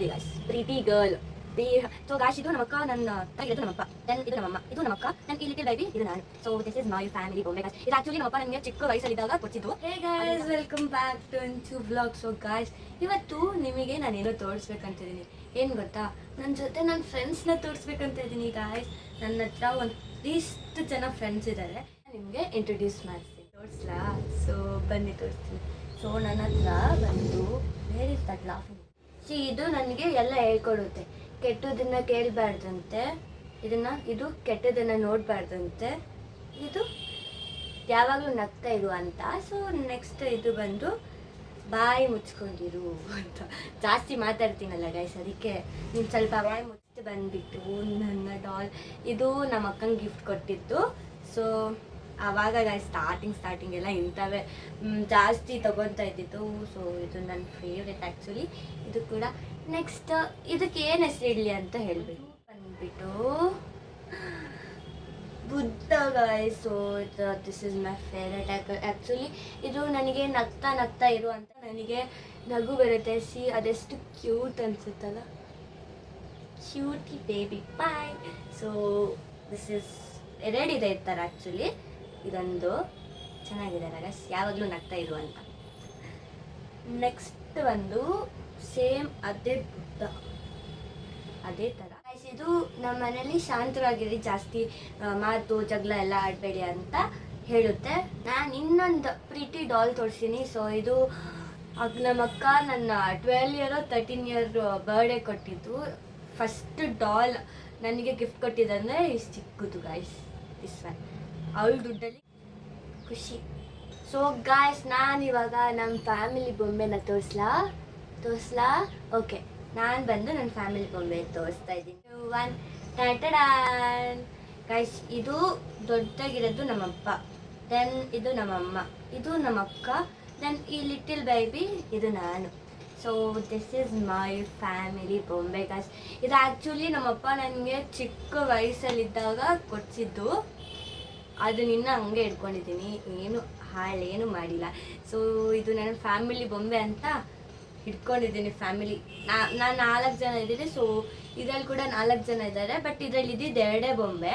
ನೋಡಿ ಗಾಯ್ಸ್, ಪ್ರೀತಿ girl. So guys, ಇದು ನಮ್ಮ ಅಕ್ಕ, ನನ್ನ ಇದು ನಮ್ಮಪ್ಪ, ದೆನ್ ಇದು ನಮ್ಮಮ್ಮ, ಇದು ನಮ್ಮ ಅಕ್ಕ, ನನ್ನ ಈ ಲಿಟಲ್ ಬೇಬಿ ಇದು ನಾನು. So this is my family ಬೊಂಬೆ ಗಾಯ್ಸ್. ಇದು ಆಕ್ಚುಲಿ ನಮ್ಮಪ್ಪ ನನಗೆ ಚಿಕ್ಕ ವಯಸ್ಸಲ್ಲಿದ್ದಾಗ ಕೊಚ್ಚಿದ್ದು. Hey guys, welcome back to vlog. So guys, ಇವತ್ತು ನಿಮಗೆ ನಾನೇನೋ ತೋರಿಸ್ಬೇಕಂತಿದ್ದೀನಿ. ಏನು ಗೊತ್ತಾ, ನನ್ನ ಜೊತೆ ನನ್ನ ಫ್ರೆಂಡ್ಸ್ನ ತೋರಿಸ್ಬೇಕಂತ ಇದ್ದೀನಿ ಗಾಯ್ಸ್. ನನ್ನ ಹತ್ರ ಒಂದಿಷ್ಟು ಜನ ಫ್ರೆಂಡ್ಸ್ ಇದ್ದಾರೆ. ನಿಮಗೆ ಇಂಟ್ರೊಡ್ಯೂಸ್ ಮಾಡ್ತೀನಿ, ತೋರಿಸ್ಲಾ? ಸೊ ಬನ್ನಿ ತೋರಿಸ್ತೀನಿ. ಸೊ ನನ್ನ ಹತ್ರ ಬಂದು ವೇರ್ ಇಸ್ ದಟ್ ಲಾಫಿಂಗ್. ಇದು ನನಗೆ ಎಲ್ಲ ಹೇಳ್ಕೊಡುತ್ತೆ. ಕೆಟ್ಟದನ್ನ ಕೇಳಬಾರ್ದಂತೆ, ಇದು ಕೆಟ್ಟದನ್ನು ನೋಡಬಾರ್ದಂತೆ, ಇದು ಯಾವಾಗಲೂ ನಗ್ತಾ ಇರು ಅಂತ. ಸೊ ನೆಕ್ಸ್ಟ್ ಇದು ಬಂದು ಬಾಯಿ ಮುಚ್ಕೊಂಡಿರು ಅಂತ. ಜಾಸ್ತಿ ಮಾತಾಡ್ತೀನಲ್ಲ ಗೈಸ್, ಅದಕ್ಕೆ ನೀನು ಸ್ವಲ್ಪ ಬಾಯಿ ಮುಚ್ಚಿ ಬಂದುಬಿಟ್ಟು. ನನ್ನ ಡಾಲ್ ಇದು ನಮ್ಮ ಅಕ್ಕಂಗೆ ಗಿಫ್ಟ್ ಕೊಟ್ಟಿತ್ತು. ಸೊ ಆವಾಗ ಗೈಸ್ ಸ್ಟಾರ್ಟಿಂಗ್ ಎಲ್ಲ ಇಂಥವೇ ಜಾಸ್ತಿ ತೊಗೊತಾ ಇದ್ದಿತ್ತು. ಸೊ ಇದು ನನ್ನ ಫೇವ್ರೆಟ್ ಆ್ಯಕ್ಚುಲಿ. ಇದು ಕೂಡ ನೆಕ್ಸ್ಟ್ ಇದಕ್ಕೆ ಏನು ಹೆಸರು ಇಡಲಿ ಅಂತ ಹೇಳಿಬಿಟ್ಟು ಬಂದ್ಬಿಟ್ಟು Buddha guys. So this is my favourite actually. ಇದು ನನಗೆ ನಗ್ತಾ ಇರು ಅಂತ ನನಗೆ ನಗು ಬರುತ್ತೆ. ಅದೆಷ್ಟು ಕ್ಯೂಟ್ ಅನಿಸುತ್ತಲ್ಲ, cutie baby boy. So this is ಎರಡಿದೆ ಇರ್ತಾರೆ ಆ್ಯಕ್ಚುಲಿ. ಇದೊಂದು ಚೆನ್ನಾಗಿದೆ ಗೈಸ್, ಯಾವಾಗಲೂ ನಗ್ತಾ ಇರು ಅಂತ. ನೆಕ್ಸ್ಟ್ ಒಂದು ಸೇಮ್ ಅದೇ ಬುದ್ಧ, ಅದೇ ಥರ ಗೈಸ್. ಇದು ನಮ್ಮ ಮನೇಲಿ ಶಾಂತವಾಗಿರಿ, ಜಾಸ್ತಿ ಮಾತು ಜಗಳ ಎಲ್ಲ ಆಡಬೇಡಿ ಅಂತ ಹೇಳುತ್ತೆ. ನಾನು ಇನ್ನೊಂದು ಪ್ರೀತಿ ಡಾಲ್ ತೋರಿಸ್ತೀನಿ. ಸೊ ಇದು ನಮ್ಮ ಅಕ್ಕ ನನ್ನ 12 ಇಯರ್ 13 ಇಯರ್ ಬರ್ಡೇ ಕೊಟ್ಟಿದ್ದು. ಫಸ್ಟ್ ಡಾಲ್ ನನಗೆ ಗಿಫ್ಟ್ ಕೊಟ್ಟಿದ್ದಂದರೆ ಇಷ್ಟು ಚಿಕ್ಕದು ಗಾಯ್ಸ್. ದಿಸ್ ಒನ್ ಅವಳ ದುಡ್ಡಲ್ಲಿ ಖುಷಿ. ಸೊ ಗಾಯ್ಸ್, ನಾನಿವಾಗ ನಮ್ಮ ಫ್ಯಾಮಿಲಿ ಬೊಂಬೆನ ತೋರಿಸ್ಲಾ? ಓಕೆ, ನಾನು ಬಂದು ನನ್ನ ಫ್ಯಾಮಿಲಿ ಬೊಂಬೆ ತೋರಿಸ್ತಾ ಇದ್ದೀನಿ. ಒನ್ ಟ್ಯಾಟಡಾನ್ ಗಾಯ್ಸ್. ಇದು ದೊಡ್ಡದಾಗಿರೋದು ನಮ್ಮಪ್ಪ, ದೆನ್ ಇದು ನಮ್ಮಮ್ಮ, ಇದು ನಮ್ಮ ಅಕ್ಕ, ದೆನ್ ಈ ಲಿಟಲ್ ಬೇಬಿ ಇದು ನಾನು. So this is my family ಬೊಂಬೆ ಗಾಯ್ಸ್. ಇದು ಆ್ಯಕ್ಚುಲಿ ನಮ್ಮಪ್ಪ ನನಗೆ ಚಿಕ್ಕ ವಯಸ್ಸಲ್ಲಿದ್ದಾಗ ಕೊಡಿಸಿದ್ದು. ಅದನ್ನ ಇನ್ನೂ ಹಂಗೆ ಇಟ್ಕೊಂಡಿದ್ದೀನಿ, ಹಾಳೇನು ಮಾಡಿಲ್ಲ. ಸೊ ಇದು ನನ್ನ ಫ್ಯಾಮಿಲಿ ಬೊಂಬೆ ಅಂತ ಇಟ್ಕೊಂಡಿದ್ದೀನಿ. ಫ್ಯಾಮಿಲಿ ನಾನು 4 ಜನ ಇದ್ದೀನಿ. ಸೊ ಇದರಲ್ಲಿ ಕೂಡ 4 ಜನ ಇದ್ದಾರೆ. ಬಟ್ ಇದರಲ್ಲಿ ಇದ್ದಿದ್ದು 2 ಬೊಂಬೆ,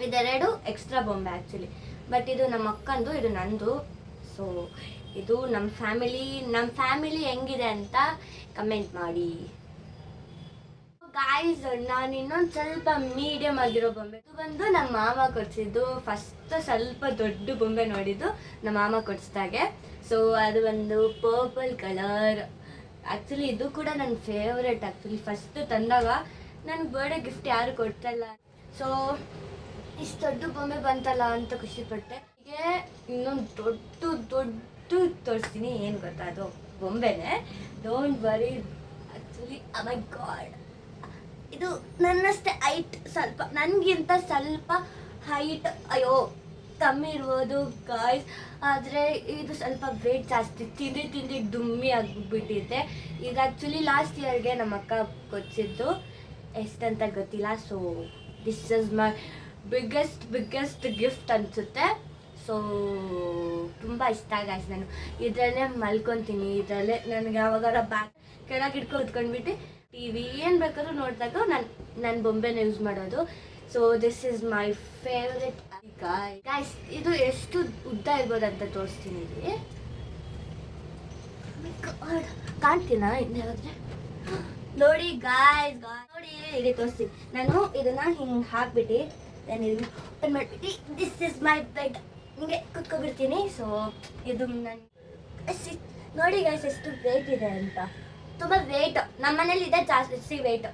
ಇದೆರಡು ಎಕ್ಸ್ಟ್ರಾ ಬೊಂಬೆ ಆ್ಯಕ್ಚುಲಿ. ಬಟ್ ಇದು ನಮ್ಮ ಅಕ್ಕಂದು, ಇದು ನಂದು. ಸೊ ಇದು ನಮ್ಮ ಫ್ಯಾಮಿಲಿ ಹೆಂಗಿದೆ ಅಂತ ಕಮೆಂಟ್ ಮಾಡಿ ಗಾಯ್ಸ್. ನಾನು ಇನ್ನೊಂದು ಸ್ವಲ್ಪ ಮೀಡಿಯಮ್ ಆಗಿರೋ ಬೊಂಬೆ, ಇದು ಬಂದು ನಮ್ಮ ಮಾಮ ಕೊಡಿಸಿದ್ದು. ಫಸ್ಟ್ ಸ್ವಲ್ಪ ದೊಡ್ಡ ಬೊಂಬೆ ನೋಡಿದ್ದು ನಮ್ಮ ಮಾಮ ಕೊಡಿಸ್ದಾಗೆ. ಸೊ ಅದು ಒಂದು ಪರ್ಪಲ್ ಕಲರ್. ಆ್ಯಕ್ಚುಲಿ ಇದು ಕೂಡ ನನ್ನ ಫೇವ್ರೆಟ್ ಆ್ಯಕ್ಚುಲಿ. ಫಸ್ಟ್ ತಂದಾಗ ನನಗೆ ಬರ್ಡೇ ಗಿಫ್ಟ್ ಯಾರು ಕೊಡ್ತಲ್ಲ. ಸೊ ಇಷ್ಟು ದೊಡ್ಡ ಬೊಂಬೆ ಬಂತಲ್ಲ ಅಂತ ಖುಷಿಪಟ್ಟೆ. ಹೀಗೆ ಇನ್ನೊಂದು ದೊಡ್ಡ ತೋರಿಸ್ತೀನಿ. ಏನು ಗೊತ್ತಾ, ಅದು ಬೊಂಬೆನೇ, don't worry. Actually my god, ಇದು ನನ್ನಷ್ಟೇ ಹೈಟ್, ಸ್ವಲ್ಪ ನನಗಿಂತ ಸ್ವಲ್ಪ ಹೈಟ್, ಅಯ್ಯೋ ಕಮ್ಮಿ ಇರ್ಬೋದು ಗಾಯ್ಸ್. ಆದರೆ ಇದು ಸ್ವಲ್ಪ ವೇಟ್ ಜಾಸ್ತಿ, ತಿಂದು ಡುಮ್ಮಿ ಆಗಿಬಿಟ್ಟಿದೆ. ಇದು ಆ್ಯಕ್ಚುಲಿ ಲಾಸ್ಟ್ ಇಯರ್ಗೆ ನಮ್ಮ ಅಕ್ಕ ಕೊಡಿಸಿದ್ದು, ಎಷ್ಟಂತ ಗೊತ್ತಿಲ್ಲ. So this is my biggest gift ಅನಿಸುತ್ತೆ. ಸೊ ತುಂಬ ಇಷ್ಟ ಗಾಯ್ಸ್. ನಾನು ಇದರಲ್ಲೇ ಮಲ್ಕೊತೀನಿ, ಇದರಲ್ಲೇ ನನಗೆ ಯಾವಾಗಾರ ಬ್ಯಾಗ್ ಕೆಳಗೆ ಇಟ್ಕೊಂಡು ಕುತ್ಕೊಂಡ್ಬಿಟ್ಟು TV ಏನು ಬೇಕಾದ್ರೂ ನೋಡಿದಾಗ ನನ್ನ ಬೊಂಬೆನ ಯೂಸ್ ಮಾಡೋದು. So this is my favourite guys. ಇದು ಎಷ್ಟು ಉದ್ದ ಇರ್ಬೋದು ಅಂತ ತೋರಿಸ್ತೀನಿ ಇಲ್ಲಿ. ಕಾಣ್ತೀನಾ ಇನ್ಯಾವಾದ್ರೆ? ನೋಡಿ ಗಾಯ್ಸ್, ನೋಡಿ ಇಲ್ಲಿ ತೋರಿಸ್ತೀನಿ. ನಾನು ಇದನ್ನ ಹಿಂಗೆ ಹಾಕ್ಬಿಟ್ಟು ನಾನು ಇದನ್ನ ಓಪನ್ ಮಾಡಿಬಿಟ್ಟು ದಿಸ್ ಇಸ್ ಮೈ ಬೆಡ್ ಹಿಂಗೆ ಕುತ್ಕೊಬಿಡ್ತೀನಿ. ಸೊ ಇದು ನನ್ನ ನೋಡಿ ಗಾಯ್ಸ್ ಎಷ್ಟು ವೇಟ್ ಇದೆ ಅಂತ. ತುಂಬ ವೇಟ್, ನಮ್ಮ ಮನೇಲಿ ಇದೆ ಜಾಸ್ತಿ ವೇಟ್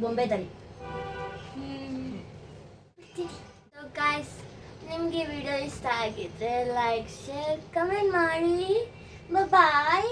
ಬೊಂಬೆದಲ್ಲಿ. ಸೊ ಗಾಯ್ಸ್, ನಿಮಗೆ ವಿಡಿಯೋ ಇಷ್ಟ ಆಗಿದ್ರೆ ಲೈಕ್, ಶೇರ್, ಕಮೆಂಟ್ ಮಾಡಿ. ಬಾಯ್.